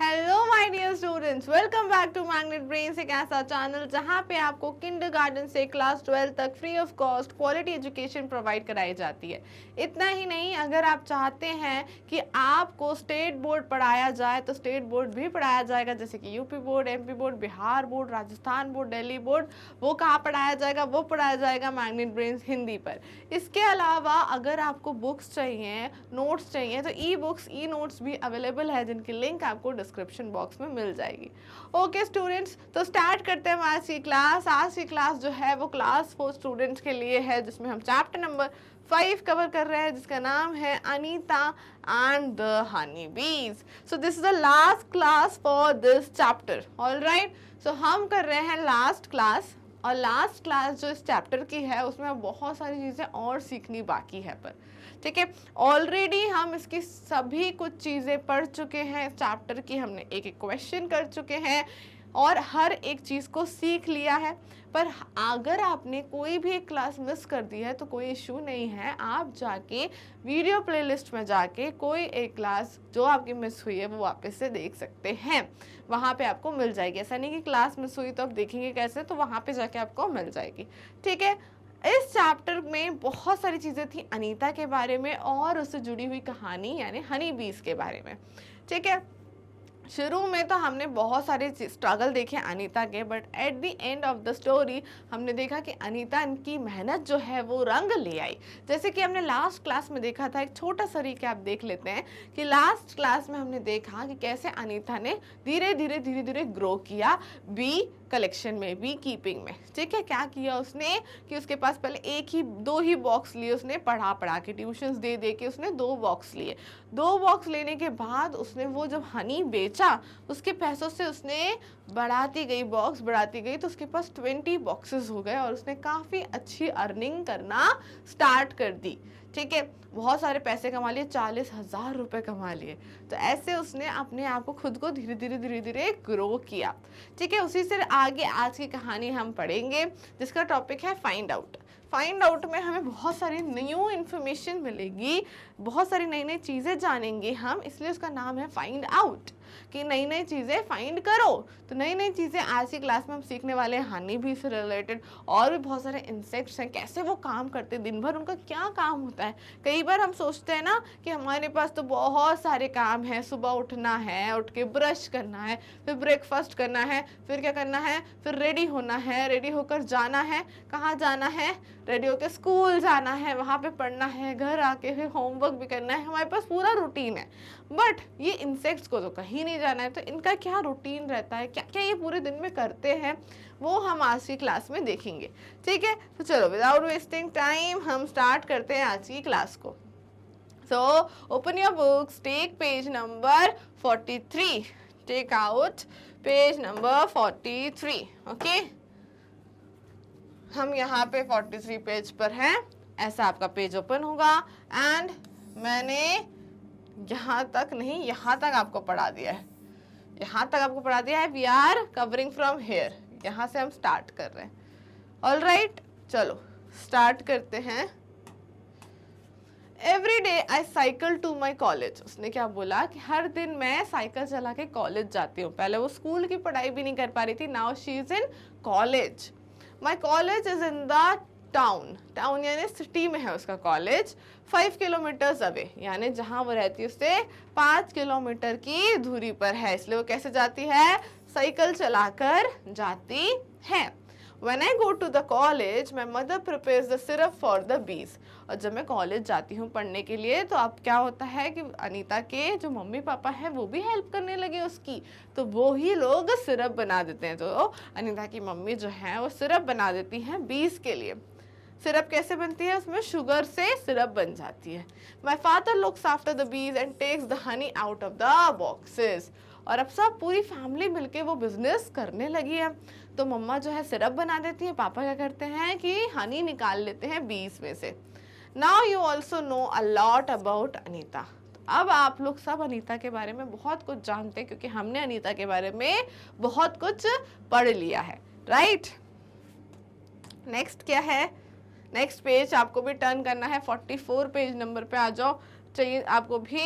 Hello my dear students, welcome back to Magnet Brains, एक ऐसा channel जहां पे आपको किंडरगार्टन से क्लास 12 तक free of cost quality education provide कराई जाती है। इतना ही नहीं, अगर आप चाहते हैं कि आपको स्टेट बोर्ड पढ़ाया जाए तो स्टेट बोर्ड भी पढ़ाया जाएगा, जैसे कि UP board, MP board, Bihar board, Rajasthan board, Delhi board. वो कहाँ पढ़ाया जाएगा? वो पढ़ाया जाएगा मैग्नेट ब्रेन्स हिंदी पर। इसके अलावा अगर आपको बुक्स चाहिए, नोट्स चाहिए, तो ई बुक्स, ई नोट्स भी अवेलेबल है, जिनकी लिंक आपको डिस्क्रिप्शन बॉक्स में मिल जाएगी। ओके स्टूडेंट्स, तो स्टार्ट करते हैं आज की क्लास। आज की क्लास जो है वो क्लास 4 स्टूडेंट्स के लिए है, जिसमें हम चैप्टर नंबर 5 कवर कर रहे हैं, जिसका नाम है Anita and the honey bees. So this is the last class for this chapter. Alright, so हम कर रहे हैं लास्ट क्लास, और लास्ट क्लास जो इस चैप्टर की है उसमें बहुत सारी चीज़ें और सीखनी बाकी है। पर ठीक है, ऑलरेडी हम इसकी सभी कुछ चीज़ें पढ़ चुके हैं। इस चैप्टर की हमने एक एक क्वेश्चन कर चुके हैं और हर एक चीज़ को सीख लिया है। पर अगर आपने कोई भी एक क्लास मिस कर दी है तो कोई इशू नहीं है, आप जाके वीडियो प्लेलिस्ट में जाके कोई एक क्लास जो आपकी मिस हुई है वो वापस से देख सकते हैं। वहाँ पे आपको मिल जाएगी। ऐसा नहीं कि क्लास मिस हुई तो आप देखेंगे कैसे, तो वहाँ पे जाके आपको मिल जाएगी। ठीक है, इस चैप्टर में बहुत सारी चीज़ें थी अनीता के बारे में और उससे जुड़ी हुई कहानी यानी हनी बीज के बारे में। ठीक है, शुरू में तो हमने बहुत सारे स्ट्रगल देखे अनीता के, but at the end of the story हमने देखा कि अनीता की मेहनत जो है वो रंग ले आई। जैसे कि हमने लास्ट क्लास में देखा था, एक छोटा सा रिकैप देख लेते हैं कि लास्ट क्लास में हमने देखा कि कैसे अनीता ने धीरे धीरे ग्रो किया बी कलेक्शन में, बी कीपिंग में। ठीक है, क्या किया उसने कि उसके पास पहले दो ही बॉक्स लिए उसने, पढ़ा के ट्यूशंस दे के उसने 2 बॉक्स लिए। 2 बॉक्स लेने के बाद उसने वो जब हनी बेचा, उसके पैसों से उसने बढ़ाती गई, बॉक्स बढ़ाती गई, तो उसके पास 20 बॉक्सेस हो गए और उसने काफ़ी अच्छी अर्निंग करना स्टार्ट कर दी। ठीक है, बहुत सारे पैसे कमा लिए, 40,000 रुपये कमा लिए। तो ऐसे उसने अपने आप को खुद को धीरे धीरे ग्रो किया। ठीक है, उसी से आगे आज की कहानी हम पढ़ेंगे, जिसका टॉपिक है फाइंड आउट। फाइंड आउट में हमें बहुत सारी न्यू इन्फॉर्मेशन मिलेगी, बहुत सारी नई चीज़ें जानेंगे हम, इसलिए उसका नाम है फाइंड आउट, कि नई चीज़ें फाइंड करो। तो नई चीज़ें आज की क्लास में हम सीखने वाले हैं, हनी बी से रिलेटेड। और भी बहुत सारे इंसेक्ट्स हैं, कैसे वो काम करते हैं, दिन भर उनका क्या काम होता है। कई बार हम सोचते हैं ना कि हमारे पास तो बहुत सारे काम हैं, सुबह उठना है, उठ के ब्रश करना है, फिर ब्रेकफास्ट करना है, फिर क्या करना है, फिर रेडी होना है, रेडी होकर जाना है, कहाँ जाना है, रेडी होकर स्कूल जाना है, वहाँ पे पढ़ना है, घर आके फिर होमवर्क भी करना है। हमारे पास पूरा रूटीन है। बट ये इंसेक्ट्स को तो कहीं नहीं जाना है, तो इनका क्या रूटीन रहता है, क्या क्या ये पूरे दिन में करते हैं, वो हम आज की क्लास में देखेंगे। ठीक है, तो चलो विदाउट वेस्टिंग टाइम हम स्टार्ट करते हैं आज की क्लास को। So open your books, take page number 43, take out page number 43। Okay, हम यहाँ पे 43 पेज पर हैं। ऐसा आपका पेज ओपन होगा एंड मैंने यहाँ तक नहीं, यहाँ तक आपको पढ़ा दिया है, यहाँ तक आपको पढ़ा दिया है। We are covering from here, यहाँ से हम स्टार्ट कर रहे हैं। ऑलराइट, चलो स्टार्ट करते हैं। Every day I cycle to my college. उसने क्या बोला कि हर दिन मैं साइकिल चला के कॉलेज जाती हूँ। पहले वो स्कूल की पढ़ाई भी नहीं कर पा रही थी, now she is in college. My college is in the town, town यानी सिटी में है उसका कॉलेज। 5 किलोमीटर्स अवे, यानी जहाँ वो रहती है उससे 5 किलोमीटर की दूरी पर है, इसलिए वो कैसे जाती है, साइकिल चलाकर जाती है। When I go to the college, my mother prepares the syrup for the bees. और जब मैं कॉलेज जाती हूँ पढ़ने के लिए, तो अब क्या होता है कि अनीता के जो मम्मी पापा हैं वो भी हेल्प करने लगे उसकी, तो वो ही लोग सिरप बना देते हैं। तो अनीता की मम्मी जो है वो सिरप बना देती हैं बीज के लिए। सिरप कैसे बनती है, उसमें शुगर से सिरप बन जाती है। My father looks after the bees and takes the honey out of the boxes. और अब सब पूरी फैमिली मिलके वो बिजनेस करने लगी है। तो मम्मा जो है सिरप बना देती है, पापा क्या करते हैं कि हनी निकाल लेते हैं बीज में से। Now you also know a lot about Anita. अब आप लोग सब अनीता के बारे में बहुत कुछ जानते हैं, क्योंकि हमने अनीता के बारे में बहुत कुछ पढ़ लिया है, राइट। नेक्स्ट क्या है, नेक्स्ट पेज आपको भी टर्न करना है, 44 पेज नंबर पे आ जाओ। चाहिए आपको भी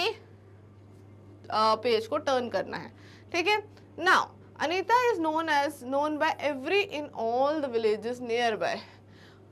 पेज को टर्न करना है, ठीक है। Now Anita is known by every in all the villages near by.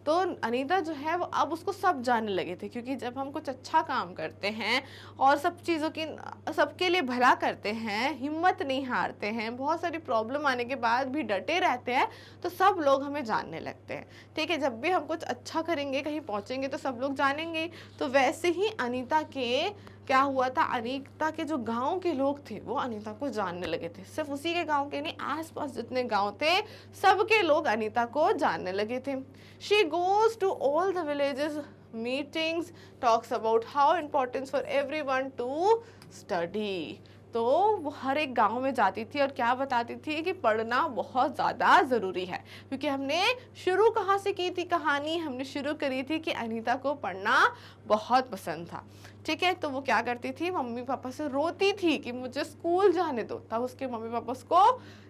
तो अनीता जो है वो अब उसको सब जानने लगे थे, क्योंकि जब हम कुछ अच्छा काम करते हैं और सब चीज़ों की सबके लिए भला करते हैं, हिम्मत नहीं हारते हैं, बहुत सारी प्रॉब्लम आने के बाद भी डटे रहते हैं, तो सब लोग हमें जानने लगते हैं, ठीक है। जब भी हम कुछ अच्छा करेंगे, कहीं पहुंचेंगे, तो सब लोग जानेंगे। तो वैसे ही अनीता के क्या हुआ था, अनीता के जो गांव के लोग थे वो अनीता को जानने लगे थे। सिर्फ उसी के गांव के नहीं, आसपास जितने गांव थे सबके लोग अनीता को जानने लगे थे। She goes to all the villages meetings, talks about how importance for everyone to study. तो वो हर एक गांव में जाती थी और क्या बताती थी कि पढ़ना बहुत ज़्यादा ज़रूरी है। क्योंकि हमने शुरू कहाँ से की थी कहानी, हमने शुरू करी थी कि अनीता को पढ़ना बहुत पसंद था, ठीक है। तो वो क्या करती थी, मम्मी पापा से रोती थी कि मुझे स्कूल जाने दो। तब उसके मम्मी पापा उसको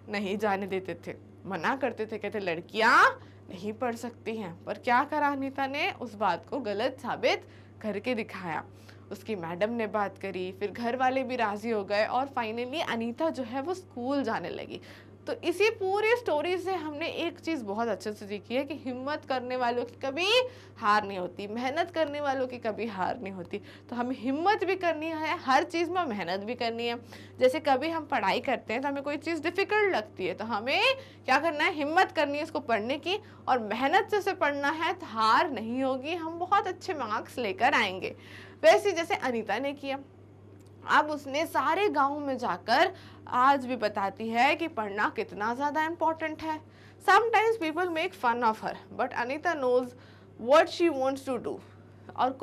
नहीं जाने देते थे, मना करते थे, कहते लड़कियां नहीं पढ़ सकती हैं। पर क्या करा अनीता ने, उस बात को गलत साबित करके दिखाया। उसकी मैडम ने बात करी, फिर घर वाले भी राजी हो गए और फाइनली अनीता जो है वो स्कूल जाने लगी। तो इसी पूरी स्टोरी से हमने एक चीज़ बहुत अच्छे से सीखी है कि हिम्मत करने वालों की कभी हार नहीं होती, मेहनत करने वालों की कभी हार नहीं होती। तो हमें हिम्मत भी करनी है, हर चीज़ में मेहनत भी करनी है। जैसे कभी हम पढ़ाई करते हैं तो हमें कोई चीज़ डिफ़िकल्ट लगती है, तो हमें क्या करना है, हिम्मत करनी है उसको पढ़ने की, और मेहनत से उसे पढ़ना है तो हार नहीं होगी, हम बहुत अच्छे मार्क्स लेकर आएंगे। वैसे जैसे अनीता ने किया, अब उसने सारे गाँव में जाकर आज भी बताती है कि पढ़ना कितना ज़्यादा इम्पोर्टेंट है। Sometimes people make fun of her, but Anita knows what she wants to do. और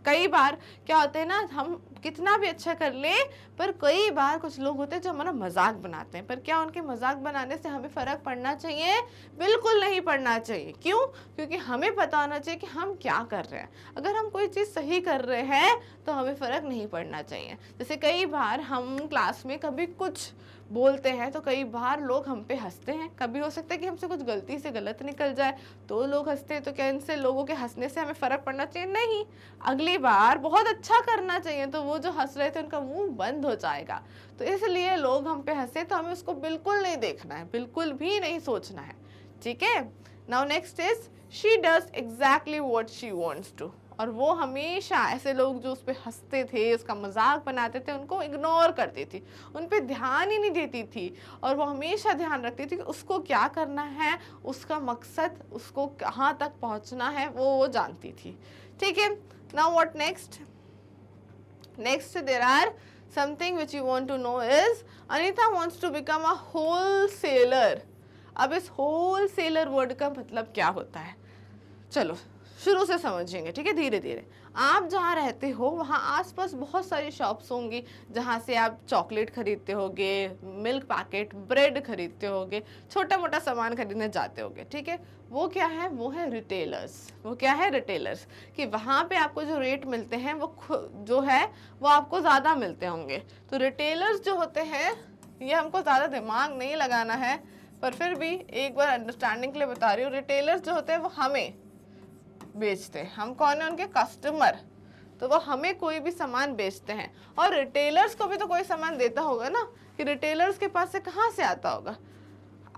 कई बार क्या होता है ना, हम कितना भी अच्छा कर ले, पर कई बार कुछ लोग होते हैं जो हमारा मजाक बनाते हैं। पर क्या उनके मजाक बनाने से हमें फ़र्क पड़ना चाहिए? बिल्कुल नहीं पड़ना चाहिए। क्यों? क्योंकि हमें पता होना चाहिए कि हम क्या कर रहे हैं। अगर हम कोई चीज़ सही कर रहे हैं तो हमें फ़र्क नहीं पड़ना चाहिए। जैसे कई बार हम क्लास में कभी कुछ बोलते हैं तो कई बार लोग हम पे हंसते हैं। कभी हो सकता है कि हमसे कुछ गलती से गलत निकल जाए तो लोग हंसते हैं। तो क्या इनसे लोगों के हंसने से हमें फ़र्क पड़ना चाहिए? नहीं, अगली बार बहुत अच्छा करना चाहिए, तो वो जो हंस रहे थे उनका मुंह बंद हो जाएगा। तो इसलिए लोग हम पे हंसे तो हमें उसको बिल्कुल नहीं देखना है, बिल्कुल भी नहीं सोचना है, ठीक है। Now next is she does exactly what she wants to. और वो हमेशा ऐसे लोग जो उस पर हंसते थे, उसका मजाक बनाते थे, उनको इग्नोर करती थी, उन पे ध्यान ही नहीं देती थी। और वो हमेशा ध्यान रखती थी कि उसको क्या करना है, उसका मकसद, उसको कहाँ तक पहुँचना है, वो जानती थी, ठीक है। Now what next? Next there are something which you want to know is Anita wants to become a wholesaler. अब इस होलसेलर वर्ड का मतलब क्या होता है, चलो शुरू से समझेंगे, ठीक है, धीरे धीरे। आप जहाँ रहते हो वहाँ आसपास बहुत सारी शॉप्स होंगी जहाँ से आप चॉकलेट खरीदते होगे, मिल्क पैकेट, ब्रेड खरीदते होगे, छोटा मोटा सामान खरीदने जाते होगे, ठीक है। वो क्या है? वो है रिटेलर्स। वो क्या है? रिटेलर्स। कि वहाँ पे आपको जो रेट मिलते हैं वो जो है वो आपको ज़्यादा मिलते होंगे। तो रिटेलर्स जो होते हैं, ये हमको ज़्यादा दिमाग नहीं लगाना है, पर फिर भी एक बार अंडरस्टैंडिंग के लिए बता रही हूँ। रिटेलर्स जो होते हैं वो हमें बेचते हैं, हम कौन है? उनके कस्टमर। तो वो हमें कोई भी सामान बेचते हैं, और रिटेलर्स को भी तो कोई सामान देता होगा ना, कि रिटेलर्स के पास से कहाँ से आता होगा।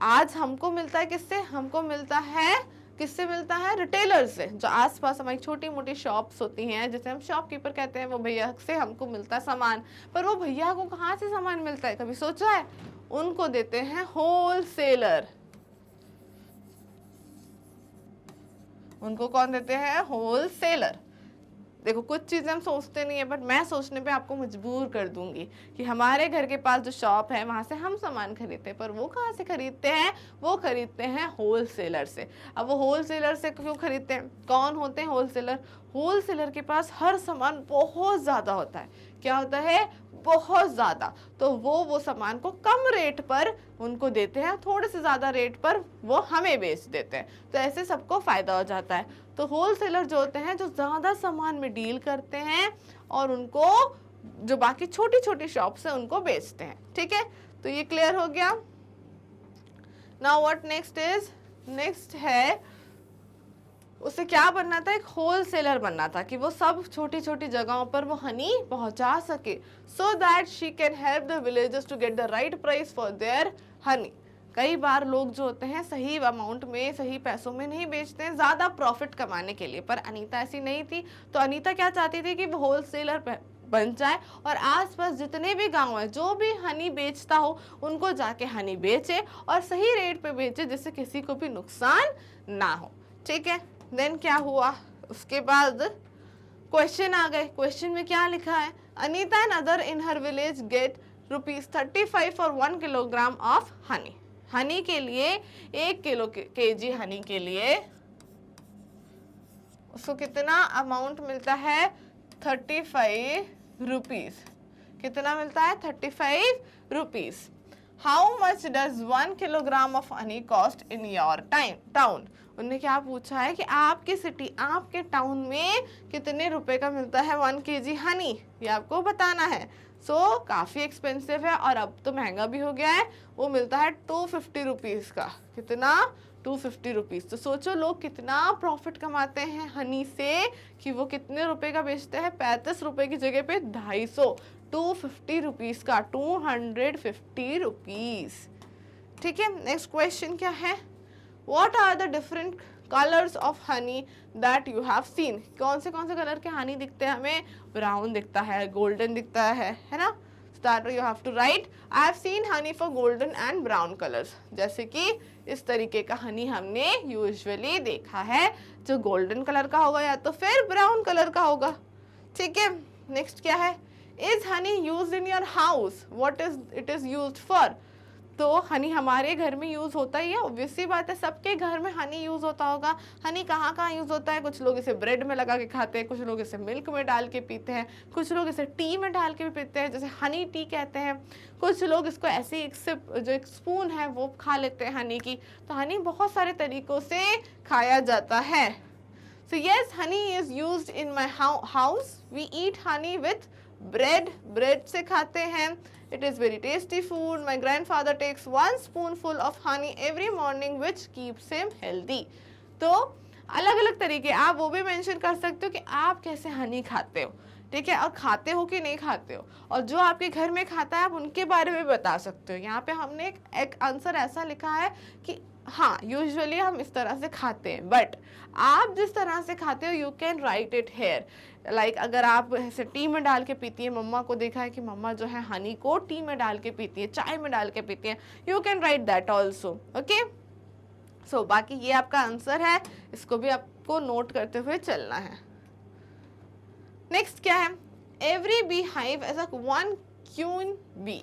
आज हमको मिलता है किससे? हमको मिलता है किससे? मिलता है रिटेलर्स से। जो आसपास हमारी छोटी मोटी शॉप्स होती हैं, जैसे हम शॉपकीपर कहते हैं, वो भैया से हमको मिलता है सामान। पर वो भैया को कहाँ से सामान मिलता है, कभी सोचा है? उनको देते हैं होलसेलर। उनको कौन देते हैं? होलसेलर। देखो कुछ चीज़ें हम सोचते नहीं है, बट मैं सोचने पे आपको मजबूर कर दूंगी कि हमारे घर के पास जो शॉप है वहाँ से हम सामान खरीदते हैं, पर वो कहाँ से खरीदते हैं? वो खरीदते हैं होलसेलर से। अब वो होलसेलर से क्यों खरीदते हैं? कौन होते हैं होलसेलर? होलसेलर के पास हर सामान बहुत ज़्यादा होता है। क्या होता है? बहुत ज़्यादा। तो वो सामान को कम रेट पर उनको देते हैं, थोड़े से ज़्यादा रेट पर वो हमें बेच देते हैं। तो ऐसे सबको फ़ायदा हो जाता है। तो होलसेलर जो होते हैं, जो ज़्यादा सामान में डील करते हैं और उनको जो बाकी छोटी छोटी शॉप्स हैं उनको बेचते हैं, ठीक है। तो ये क्लियर हो गया। Now what next is? Next है उसे क्या बनना था, एक होल सेलर बनना था कि वो सब छोटी छोटी जगहों पर वो हनी पहुंचा सके, so that she can help the villagers to get the right price for their honey. कई बार लोग जो होते हैं सही अमाउंट में, सही पैसों में नहीं बेचते हैं, ज़्यादा प्रॉफिट कमाने के लिए, पर अनीता ऐसी नहीं थी। तो अनीता क्या चाहती थी कि वो होल सेलर बन जाए और आसपास जितने भी गांव हैं जो भी हनी बेचता हो उनको जाके हनी बेचे और सही रेट पे बेचे, जिससे किसी को भी नुकसान ना हो। ठीक है, देन क्या हुआ, उसके बाद क्वेश्चन आ गए। क्वेश्चन में क्या लिखा है, Anita and other in her village get ₹35 for 1 kilogram of honey. Honey के लिए 1 किलो केजी हनी के लिए उसको कितना अमाउंट मिलता है, 35 रुपीज। कितना मिलता है, 35 rupees. How much does 1 kilogram of Honey cost in your town. उन्होंने क्या पूछा है कि आपकी सिटी, आपके टाउन में कितने रुपए का मिलता है 1 केजी हनी, ये आपको बताना है। सो काफ़ी एक्सपेंसिव है और अब तो महंगा भी हो गया है, वो मिलता है 250 रुपीज़ का। कितना, 250 रुपीज़। तो सोचो लोग कितना प्रॉफिट कमाते हैं हनी से कि वो कितने रुपए का बेचते हैं, 35 रुपए की जगह पे 250, 250 रुपीज़ का, 250 रुपीज़। ठीक है, नेक्स्ट क्वेश्चन क्या है, What are the different colors of honey that you have seen? कौन से कलर के हनी दिखते हैं हमें, ब्राउन दिखता है, गोल्डन दिखता है ना। That you have to write, I have seen honey for golden and brown colors। जैसे कि इस तरीके का हनी हमने यूजुअली देखा है, जो गोल्डन कलर का होगा या तो फिर ब्राउन कलर का होगा। ठीक है, नेक्स्ट क्या है, Is honey used in your house? What is it is used for? तो हनी हमारे घर में यूज़ होता ही है, ऑब्वियस सी बात है, सबके घर में हनी यूज़ होता होगा। हनी कहाँ कहाँ यूज़ होता है, कुछ लोग इसे ब्रेड में लगा के खाते हैं, कुछ लोग इसे मिल्क में डाल के पीते हैं, कुछ लोग इसे टी में डाल के भी पीते हैं, जैसे हनी टी कहते हैं। कुछ लोग इसको ऐसे एक सिप, जो एक स्पून है वो खा लेते हैं हनी की। तो हनी बहुत सारे तरीक़ों से खाया जाता है। So yes, honey is used in my house. We eat honey with bread से खाते हैं। It is very tasty food. My grandfather takes 1 spoonful of honey every morning, which keeps him healthy. तो अलग अलग तरीके आप वो भी मेंशन कर सकते हो कि आप कैसे हनी खाते हो, ठीक है, और खाते हो कि नहीं खाते हो, और जो आपके घर में खाता है आप उनके बारे में बता सकते हो। यहाँ पे हमने एक आंसर ऐसा लिखा है कि हाँ यूजुअली हम इस तरह से खाते हैं, बट आप जिस तरह से खाते हो you can right it here. Like अगर आप ऐसे टी में डाल के पीती है, मम्मा को देखा है कि मम्मा जो है हनी को टी में डाल के पीती है, चाय में डाल के पीती है, you can write that also. Okay, so बाकी ये आपका आंसर है, इसको भी आपको नोट करते हुए चलना है। नेक्स्ट क्या है, every bee hive as a 1 queen bee.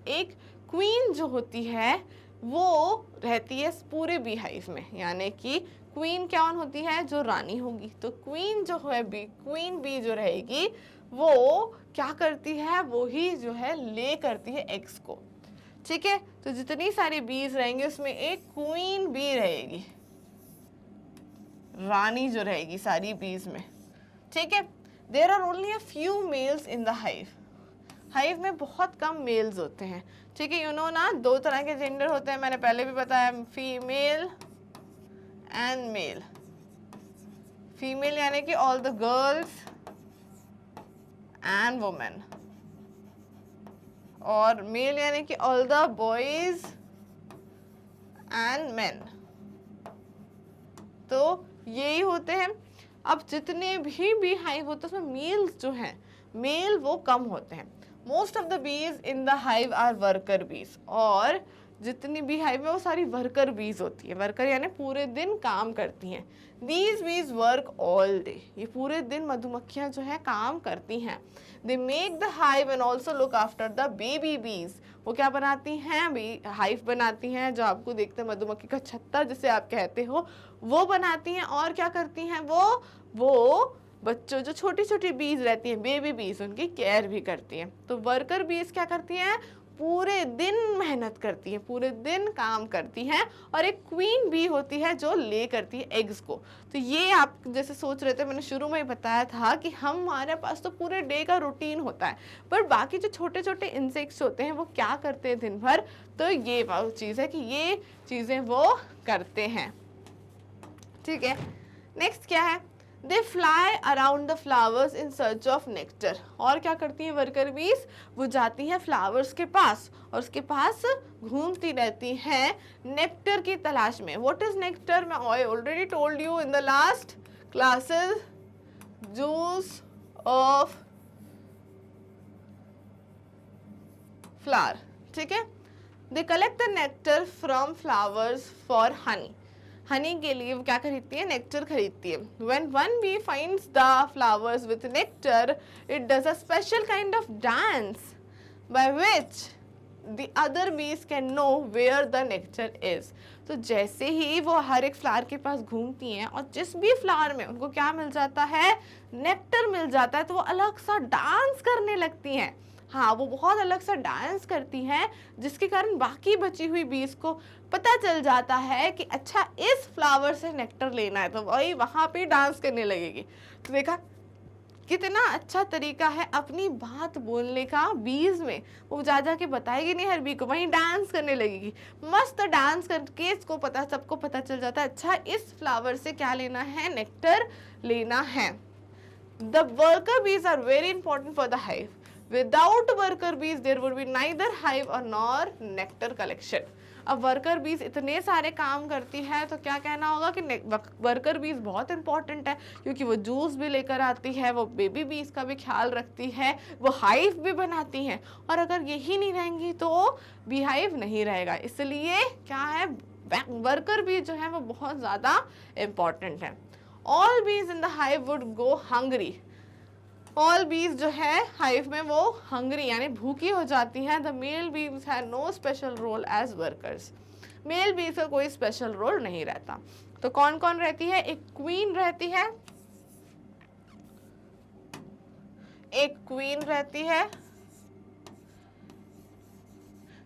एक क्वीन जो होती है वो रहती है पूरे बी हाइव में, यानी कि क्वीन क्या होती है, जो रानी होगी। तो क्वीन जो है बी, क्वीन बी जो रहेगी वो क्या करती है, वो ही जो है ले करती है एग्स को। ठीक है, तो जितनी सारी बीज रहेंगे उसमें एक क्वीन बी रहेगी, रानी जो रहेगी सारी बीज में। ठीक है, there are only a few males in the hive. Hive में बहुत कम मेल्स होते हैं। ठीक है, यू नो ना, 2 तरह के जेंडर होते हैं, मैंने पहले भी बताया, फीमेल एंड मेल। फीमेल यानी कि all the girls and women, और मेल यानी कि all the boys and main. तो यही होते हैं। अब जितने भी हाइव होते हैं उसमें मेल्स जो हैं, मेल वो कम होते हैं। Most of the bees in the hive are worker bees, और जितनी भी हाइव है वो सारी वर्कर बीज होती है। वर्कर यानी पूरे दिन काम करती हैं। These be's verb all day, ये पूरे दिन मधुमक्खियां जो है काम करती हैं। They make the hive and also look after the baby बीज। वो क्या बनाती हैं, हाइव बनाती हैं, जो आपको देखते हैं मधुमक्खी का छत्ता जिसे आप कहते हो, वो बनाती हैं। और क्या करती हैं वो बच्चों जो छोटी छोटी बीज रहती हैं, बेबी बीज, उनकी केयर भी करती हैं। तो वर्कर बीज क्या करती हैं, पूरे दिन मेहनत करती हैं, पूरे दिन काम करती हैं। और एक क्वीन बी होती है जो ले करती है एग्स को। तो ये आप जैसे सोच रहे थे, मैंने शुरू में ही बताया था कि हमारे पास तो पूरे डे का रूटीन होता है, पर बाकी जो छोटे छोटे इंसेक्ट्स होते हैं वो क्या करते हैं दिन भर। तो ये वो चीज़ है कि ये चीज़ें वो करते हैं। ठीक है, नेक्स्ट क्या है, they fly around the flowers in search of nectar. और क्या करती हैं वर्कर बीज, वो जाती हैं फ्लावर्स के पास और उसके पास घूमती रहती हैं नेक्टर की तलाश में। व्हाट इज नेक्टर, मैं I already told you in the last classes, juice of flower, ठीक है। They collect the nectar from flowers for Honey, honey के लिए वो क्या खरीदती है, नेक्टर खरीदती है। When one bee finds the flowers with nectar, it does a special kind of dance by which the other bees can know where the nectar is। तो जैसे ही वो हर एक फ्लावर के पास घूमती हैं और जिस भी फ्लावर में उनको क्या मिल जाता है, नेक्टर मिल जाता है, तो वो अलग सा डांस करने लगती हैं। हाँ, वो बहुत अलग सा डांस करती हैं, जिसके कारण बाकी बची हुई बीज को पता चल जाता है कि अच्छा इस फ्लावर से नेक्टर लेना है, तो वही वहाँ पे डांस करने लगेगी। तो देखा कितना अच्छा तरीका है अपनी बात बोलने का बीज में, वो जा जा के बताएगी नहीं हर बी को, वहीं डांस करने लगेगी। मस्त डांस करके इसको पता, सबको पता चल जाता है अच्छा इस फ्लावर से क्या लेना है, नेक्टर लेना है। The worker bees are very important for the hive. Without worker bees there would be neither hive or nor nectar collection। अब वर्कर बीज इतने सारे काम करती है तो क्या कहना होगा कि वर्कर बीज बहुत इंपॉर्टेंट है, क्योंकि वो जूस भी लेकर आती है, वो बेबी बीज का भी ख्याल रखती है, वो हाइव भी बनाती हैं, और अगर यही नहीं रहेंगी तो बी हाइव नहीं रहेगा। इसलिए क्या है, वर्कर बीज जो है वो बहुत ज़्यादा इम्पॉर्टेंट है। ऑल बीज in the hive would go hungry. All बीज जो है हाइव में वो हंग्री यानी भूखी हो जाती हैं। The male bees have no special role as workers. Male bees का कोई स्पेशल रोल नहीं रहता। तो कौन कौन रहती है, एक क्वीन रहती है, एक क्वीन रहती है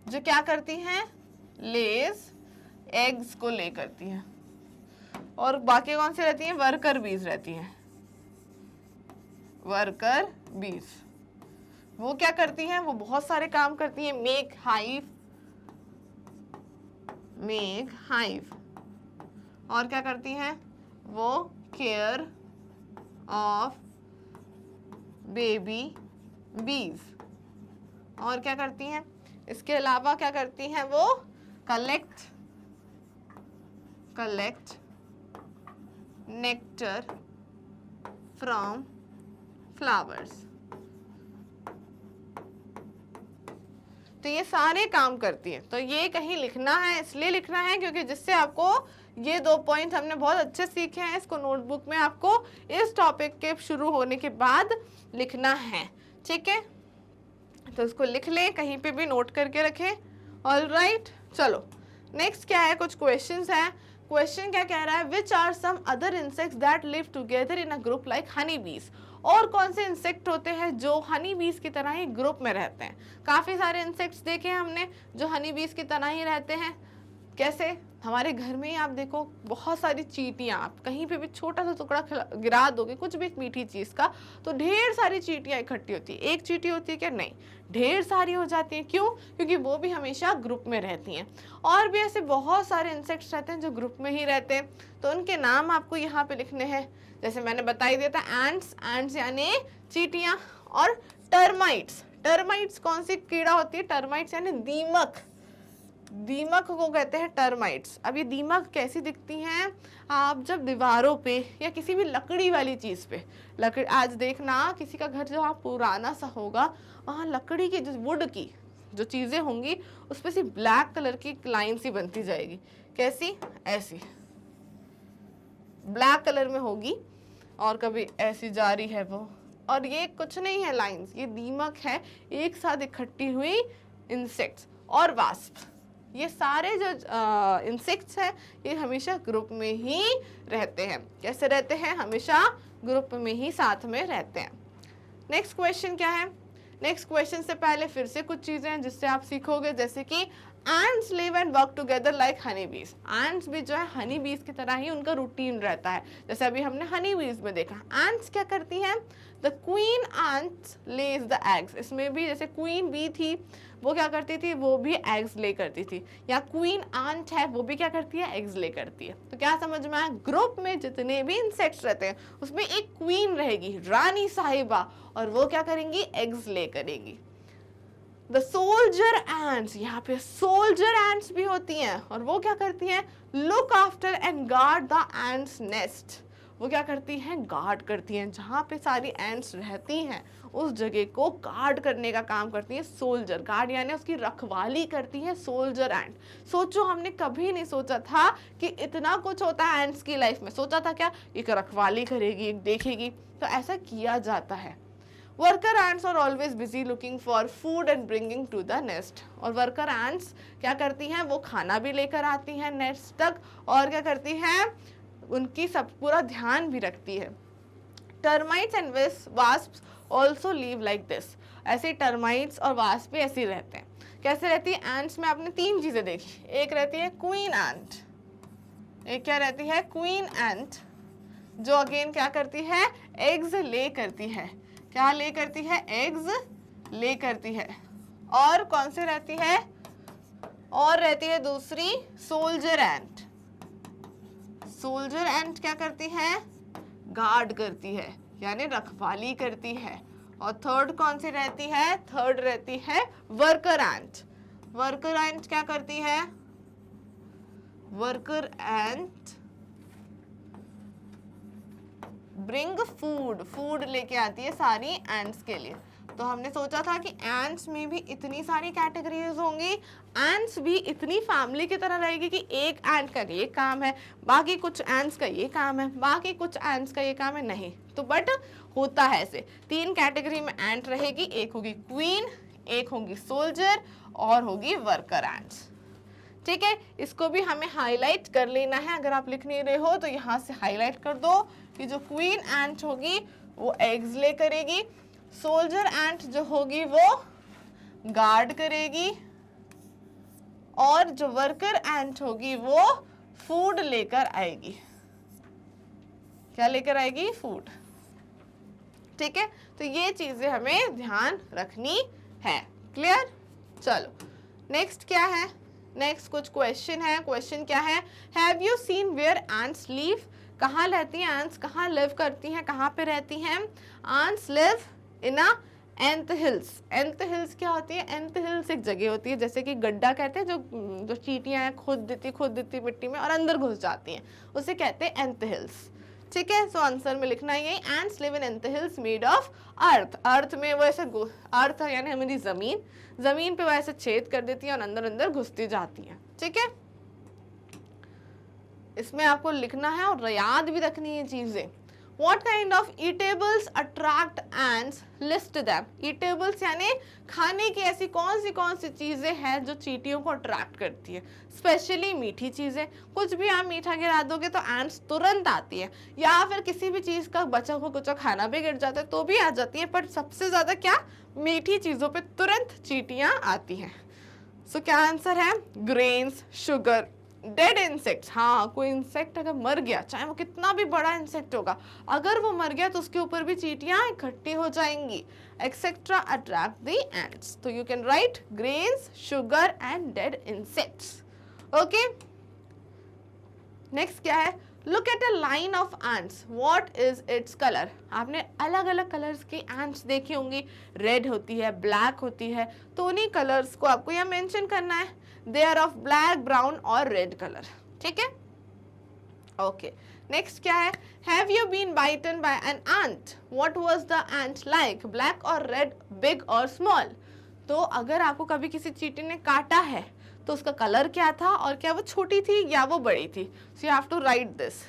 जो क्या करती हैं, लेज एग्स को ले करती हैं, और बाकी कौन सी रहती हैं, वर्कर बीज रहती हैं। वर्कर बीज वो क्या करती हैं, वो बहुत सारे काम करती हैं, मेक हाइव, और क्या करती हैं, वो केयर ऑफ बेबी बीज, और क्या करती हैं, इसके अलावा क्या करती हैं, वो कलेक्ट नेक्टर फ्रॉम फ्लावर्स। तो ये सारे काम करती है। तो ये कहीं लिखना है, इसलिए लिखना है क्योंकि जिससे आपको ये 2 पॉइंट हमने बहुत अच्छे सीखे हैं, इसको नोटबुक में आपको इस टॉपिक के शुरू होने के बाद लिखना है, ठीक है। तो इसको लिख लें, कहीं पे भी नोट करके रखें। ऑलराइट, चलो नेक्स्ट क्या है, कुछ क्वेश्चंस हैं। क्वेश्चन क्या कह रहा है, which are some other insects that live together in a group like honey bees. और कौन से इंसेक्ट होते हैं जो हनी बीज की तरह ही ग्रुप में रहते हैं। काफ़ी सारे इंसेक्ट्स देखे हमने जो हनी बीज की तरह ही रहते हैं। कैसे, हमारे घर में ही आप देखो बहुत सारी चींटियाँ, आप कहीं पे भी छोटा सा टुकड़ा गिरा दोगे कुछ भी मीठी चीज़ का, तो ढेर सारी चींटियाँ इकट्ठी होती है। एक चींटी होती है क्या, नहीं, ढेर सारी हो जाती हैं। क्यों, क्योंकि वो भी हमेशा ग्रुप में रहती हैं। और भी ऐसे बहुत सारे इंसेक्ट्स रहते हैं जो ग्रुप में ही रहते हैं, तो उनके नाम आपको यहाँ पे लिखने हैं। जैसे मैंने बता ही दिया था, एंट्स यानी चींटियाँ, और टर्माइट्स कौन सी कीड़ा होती है, टर्माइट्स यानी दीमक को कहते हैं टर्माइट्स। अब ये दीमक कैसी दिखती हैं, आप जब दीवारों पे या किसी भी लकड़ी वाली चीज़ पे, लकड़ी आज देखना किसी का घर जो पुराना सा होगा, वहाँ लकड़ी की जो वुड की जो चीज़ें होंगी उस पर सी ब्लैक कलर की लाइन सी बनती जाएगी। कैसी, ऐसी ब्लैक कलर में होगी, और कभी ऐसी जा रही है वो, और ये कुछ नहीं है लाइंस, ये दीमक है, एक साथ इकट्ठी हुई इंसेक्ट्स और वास्प। ये सारे जो इंसेक्ट्स हैं ये हमेशा ग्रुप में ही रहते हैं। कैसे रहते हैं, हमेशा ग्रुप में ही साथ में रहते हैं। नेक्स्ट क्वेश्चन क्या है, नेक्स्ट क्वेश्चन से पहले फिर से कुछ चीज़ें हैं जिससे आप सीखोगे, जैसे कि ends live and work together like honey बीज। एंड्स भी जो है हनी बीज की तरह ही उनका रूटीन रहता है, जैसे अभी हमने हनी बीज में देखा। एंड्स क्या करती हैं, the queen ant Lay's the eggs. इसमें भी जैसे क्वीन बी थी, वो क्या करती थी, वो भी एग्स ले करती थी, या क्वीन आंट है, वो भी क्या करती है, एग्स ले करती है। तो क्या समझ में आया, ग्रुप में जितने भी इंसेक्ट्स रहते हैं उसमें एक क्वीन रहेगी, रानी साहिबा, और वो क्या करेंगी, एग्स ले करेंगी। द सोल्जर एंट्स, यहाँ पे सोल्जर एंट्स भी होती हैं, और वो क्या करती हैं, look after and guard the ants nest. वो क्या करती हैं, गार्ड करती हैं, जहाँ पे सारी एंट्स रहती हैं उस जगह को गार्ड करने का काम करती है सोल्जर। गार्ड यानी उसकी रखवाली करती है सोल्जर एंट। सोचो, हमने कभी नहीं सोचा था कि इतना कुछ होता है एंट्स की लाइफ में। सोचा था क्या, एक रखवाली करेगी, एक देखेगी, तो ऐसा किया जाता है। Worker ants are always busy looking for food and bringing to the nest. और वर्कर एंट्स क्या करती हैं, वो खाना भी लेकर आती हैं नेस्ट तक, और क्या करती हैं, उनकी सब पूरा ध्यान भी रखती है। Termites and wasps also leave like this. ऐसे टर्माइट्स और वास्प भी ऐसे रहते हैं। कैसे रहती है, एंट्स में आपने तीन चीजें देखी, एक रहती है क्वीन एंट, एक क्या रहती है, क्वीन एंट, जो अगेन क्या करती है, एग्स ले करती है। क्या ले करती है, एग्स ले करती है। और कौन से रहती है, और रहती है दूसरी सोल्जर एंट। सोल्जर एंट क्या करती है, गार्ड करती है, यानी रखवाली करती है। और थर्ड कौन सी रहती है, थर्ड रहती है वर्कर एंट। वर्कर एंट क्या करती है, वर्कर एंट ब्रिंग फूड, फूड लेके आती है सारी एंट्स के लिए। तो हमने सोचा था कि एंट्स में भी इतनी सारी कैटेगरीज होंगी, एंट्स भी इतनी फैमिली की तरह रहेगी कि एक एंट का ये काम है, बाकी कुछ एंट्स का ये काम है, बाकी कुछ एंट्स का ये काम है, नहीं। तो बट होता है ऐसे, तीन कैटेगरी में एंट रहेगी, एक होगी क्वीन, एक होगी सोल्जर, और होगी वर्कर एंट्स। ठीक है, इसको भी हमें हाईलाइट कर लेना है। अगर आप लिख नहीं रहे हो तो यहाँ से हाईलाइट कर दो कि जो क्वीन एंट होगी वो एग्स ले करेगी, सोल्जर एंट जो होगी वो गार्ड करेगी, और जो वर्कर एंट होगी वो फूड लेकर आएगी। क्या लेकर आएगी, फूड। ठीक है, तो ये चीजें हमें ध्यान रखनी है। क्लियर, चलो नेक्स्ट क्या है, नेक्स्ट कुछ क्वेश्चन है। क्वेश्चन क्या है, have you seen where ants live. कहाँ रहती हैं एंट्स, कहाँ लिव करती हैं, कहाँ पे रहती हैं, एंट्स लिव इन अ एंथ हिल्स। एंथ हिल्स क्या होती है, एंथ हिल्स एक जगह होती है, जैसे कि गड्ढा कहते हैं, जो चींटियां खुद देती मिट्टी में और अंदर घुस जाती हैं, उसे कहते हैं एंथ हिल्स। ठीक है, सो आंसर में लिखना है यही, ants live in anthills made of earth. Earth में वो ऐसे, अर्थ यानी हमारी जमीन, जमीन पे वो ऐसे छेद कर देती है और अंदर अंदर घुसती जाती है। ठीक है, इसमें आपको लिखना है और याद भी रखनी है चीजें। What kind of eatables attract ants? List them. Eatables यानी खाने की ऐसी कौन सी चीजें हैं जो चींटियों को अट्रैक्ट करती है, स्पेशली मीठी चीजें। कुछ भी आप मीठा गिरा दोगे तो एंट्स तुरंत आती है, या फिर किसी भी चीज का बचा हुआ कुछ खाना भी गिर जाता है तो भी आ जाती है, पर सबसे ज्यादा क्या, मीठी चीजों पे तुरंत चींटियां आती हैं। सो क्या आंसर है, ग्रेन्स, शुगर, डेड इंसेक्ट्स। हाँ, कोई इंसेक्ट अगर मर गया, चाहे वो कितना भी बड़ा इंसेक्ट होगा, अगर वो मर गया तो उसके ऊपर भी चींटियां इकट्ठी हो जाएंगी। Etcetera attract the ants. तो you can write grains, sugar and dead insects. Okay, next क्या है, look at a line of ants, what is its colour. आपने अलग अलग कलर्स की एंट्स देखी होंगी, रेड होती है, ब्लैक होती है, तो उन्हीं कलर्स को आपको यहाँ मेंशन करना है। They are of black, brown और रेड कलर। ठीक है, ओके, नेक्स्ट क्या है, have you been bitten by an ant, what was the ant like, black और रेड, बिग और स्मॉल। तो अगर आपको कभी किसी चींटी ने काटा है तो उसका कलर क्या था, और क्या वो छोटी थी या वो बड़ी थी। So you have to write this.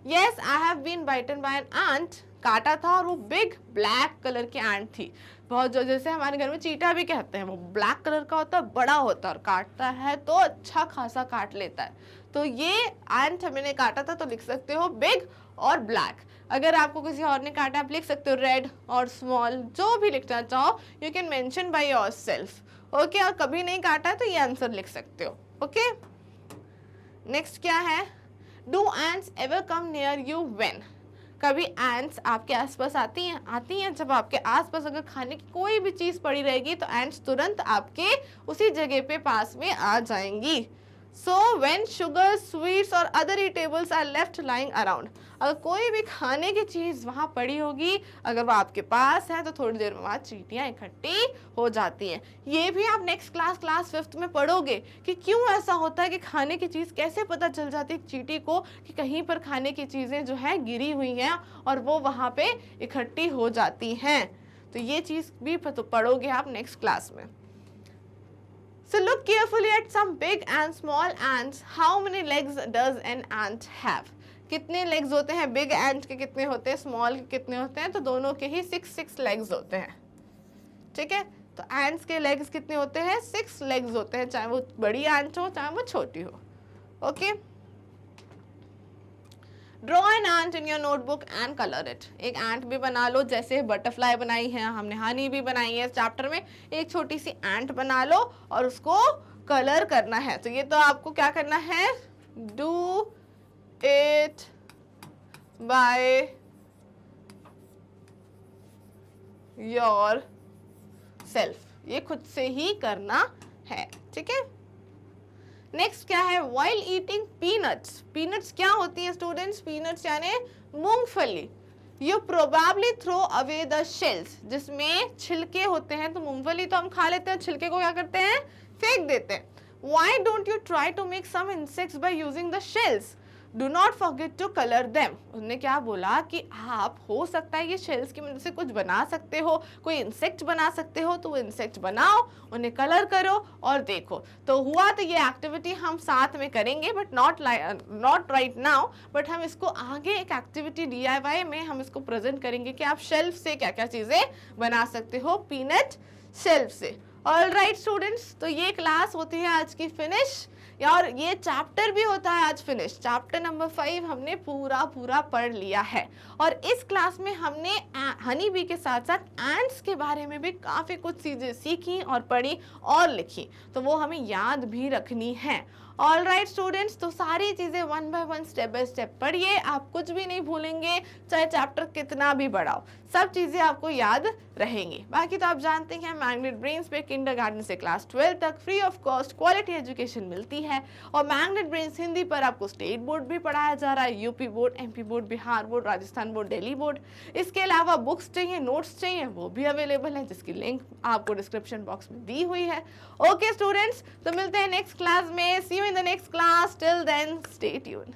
Yes, I have been bitten by an ant, काटा था और वो बिग ब्लैक कलर की एंट थी। बहुत जो, जैसे हमारे घर में चीटा भी कहते हैं, वो ब्लैक कलर का होता है, बड़ा होता है और काटता है तो अच्छा खासा काट लेता है। तो ये एंट मैंने काटा था, तो लिख सकते हो बिग और ब्लैक। अगर आपको किसी और ने काटा, आप लिख सकते हो रेड और स्मॉल, जो भी लिखना चाहो you can mention by yourself. Okay, और कभी नहीं काटा तो ये आंसर लिख सकते हो। ओके, नेक्स्ट क्या है, do ants ever come near you when. कभी एंट्स आपके आसपास आती हैं जब आपके आसपास अगर खाने की कोई भी चीज़ पड़ी रहेगी तो एंट्स तुरंत आपके उसी जगह पे पास में आ जाएंगी। So when sugar, sweets और other eatables are left lying around, अगर कोई भी खाने की चीज़ वहाँ पड़ी होगी, अगर वो आपके पास है तो थोड़ी देर में वहाँ चींटियाँ इकट्ठी हो जाती हैं। ये भी आप नेक्स्ट क्लास 5th में पढ़ोगे कि क्यों ऐसा होता है कि खाने की चीज़ कैसे पता चल जाती है चींटी को कि कहीं पर खाने की चीज़ें जो है गिरी हुई हैं और वो वहाँ पे इकट्ठी हो जाती हैं। तो ये चीज़ भी पढ़ोगे आप नेक्स्ट क्लास में। So look carefully at some big and small ants. How many legs does an ant have? कितने legs होते हैं? Big ant के कितने होते हैं? Small के कितने होते हैं? तो दोनों के ही 6 legs होते हैं। ठीक है? तो ants के legs कितने होते हैं? 6 legs होते हैं, चाहे वो बड़ी ant हो चाहे वो छोटी हो। Okay? Draw an ant in your notebook and colour it. एक एंट भी बना लो, जैसे बटरफ्लाई बनाई है हमने, हनी भी बनाई है। इस चैप्टर में एक छोटी सी एंट बना लो और उसको कलर करना है। तो ये तो आपको क्या करना है, do it by your self, ये खुद से ही करना है। ठीक है, नेक्स्ट क्या है, वाइल ईटिंग पीनट्स। पीनट्स क्या होती है स्टूडेंट्स? पीनट्स यानी मूंगफली। You probably throw away the shells, जिसमें छिलके होते हैं। तो मूंगफली तो हम खा लेते हैं, छिलके को क्या करते हैं, फेंक देते हैं। Why don't you try to make some insects by using the shells? Do not forget to color them. उसने क्या बोला कि आप हो सकता है ये शेल्स की मदद से कुछ बना सकते हो, कोई इंसेक्ट बना सकते हो, तो वो इंसेक्ट बनाओ, उन्हें कलर करो और देखो। तो हुआ तो ये एक्टिविटी हम साथ में करेंगे, but not right now, but हम इसको आगे एक एक्टिविटी DIY में हम इसको प्रेजेंट करेंगे कि आप शेल्फ से क्या क्या चीज़ें बना सकते हो, पीनट शेल्फ से। ऑल राइट स्टूडेंट्स, तो ये क्लास होती है आज की फिनिश, और ये चैप्टर भी होता है आज फिनिश। चैप्टर नंबर 5 हमने पूरा पढ़ लिया है, और इस क्लास में हमने हनी बी के साथ साथ एंट्स के बारे में भी काफ़ी कुछ चीज़ें सीखी और पढ़ी और लिखी, तो वो हमें याद भी रखनी है। ऑल राइट स्टूडेंट्स, तो सारी चीज़ें 1 बाय 1 स्टेप बाय स्टेप पढ़िए, आप कुछ भी नहीं भूलेंगे, चाहे चैप्टर कितना भी बढ़ाओ, सब चीज़ें आपको याद रहेंगी। बाकी तो आप जानते हैं मैग्नेट ब्रेन्स पे किंडरगार्टन से क्लास 12 तक free of cost quality education मिलती है, और मैग्नेट ब्रेन्स हिंदी पर आपको स्टेट बोर्ड भी पढ़ाया जा रहा है, UP board, MP board, Bihar board, Rajasthan board, Delhi board. इसके अलावा बुक्स चाहिए, नोट्स चाहिए, वो भी अवेलेबल है, जिसकी लिंक आपको डिस्क्रिप्शन बॉक्स में दी हुई है। ओके स्टूडेंट्स, तो मिलते हैं नेक्स्ट क्लास में। See you in the next class, till then stay tuned.